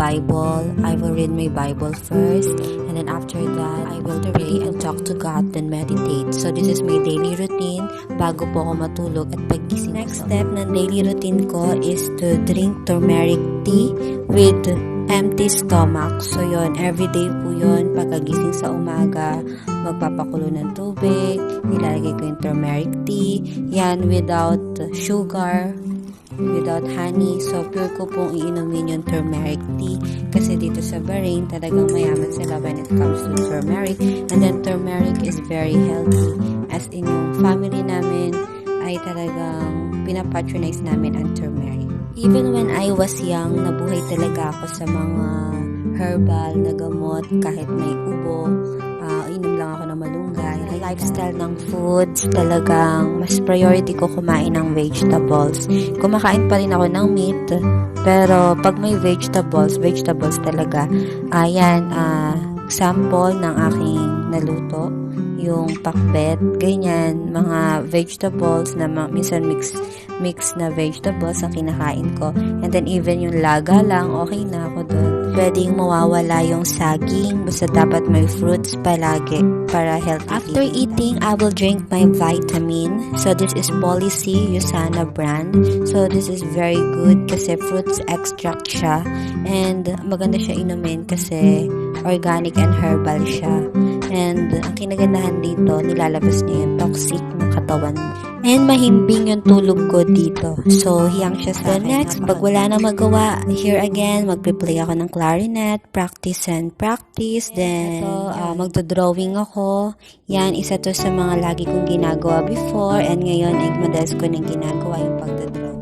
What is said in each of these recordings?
Bible. I will read my Bible first, and then after that, I will pray and talk to God, then meditate. So this is my daily routine bago po ako matulog at paggising. Next step ng daily routine ko is to drink turmeric tea with empty stomach. So yon, everyday po yon. Pagkagising sa umaga, magpapakulo ng tubig, nilalagay ko yung turmeric tea. Yan, without sugar, without honey. So pure ko pong iinumin yung turmeric tea. Kasi dito sa Bahrain, talagang mayaman sila when it comes to turmeric. And then turmeric is very healthy. As in yung family namin ay talagang pinapatronize namin ang turmeric. Even when I was young, nabuhay talaga ako sa mga herbal na gamot. Kahit may ubo, inom lang ako ng malunggay. Lifestyle ng foods, talagang mas priority ko kumain ng vegetables. Kumakain pa rin ako ng meat, pero pag may vegetables talaga. Ayan, example ng aking naluto, yung pakbet, ganyan, mga vegetables na minsan mix na vegetables ang kinakain ko. And then even yung laga lang, okay na ako doon. Pwedeng mawawala yung saging, basta dapat may fruits palagi para healthy. After eating, I will drink my vitamin. So this is Policy Usana brand. So this is very good kasi fruits extract siya. And maganda siya inumin kasi organic and herbal siya. And ang kinagandahan dito, nilalabas niya yung toxic ng katawan mo. And mahimbing yung tulog ko dito. So, hiyang siya sa akin. Next, pag wala na magawa, here again, magpe-play ako ng clarinet, practice. Then, magdo-drawing ako. Yan, isa to sa mga lagi kong ginagawa before. And ngayon, ay madalas ko nang ginagawa yung pagdo-draw.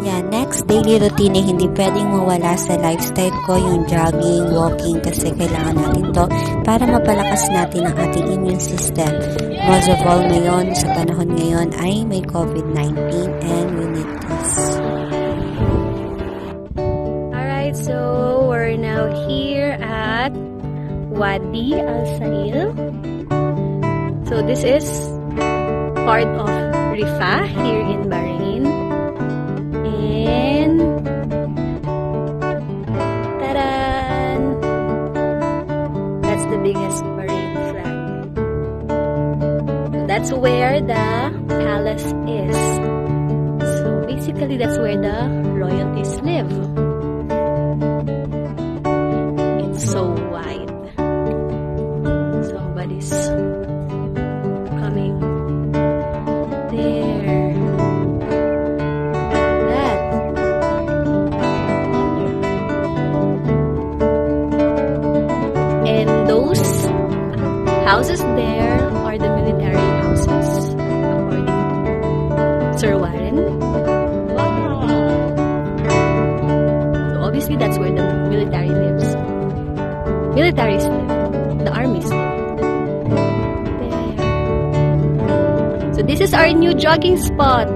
Yan, next daily routine na hindi pwedeng mawala sa lifestyle ko, yung jogging, walking, kasi kailangan natin to para mapalakas natin ang ating immune system. Most of all ngayon, sa panahon ngayon ay may COVID-19 and we need this. Alright, so we're now here at Wadi Al Sail. So this is part of Rifah here in Bahrain. And taran! That's the biggest Bahrain flag. That's where the palace is. So basically that's where the royalties live. It's so wide. Somebody's coming there. Houses there are the military houses, according to Sir Warren. Wow. So obviously that's where the military lives. Militaries live. The armies live. There. So this is our new jogging spot.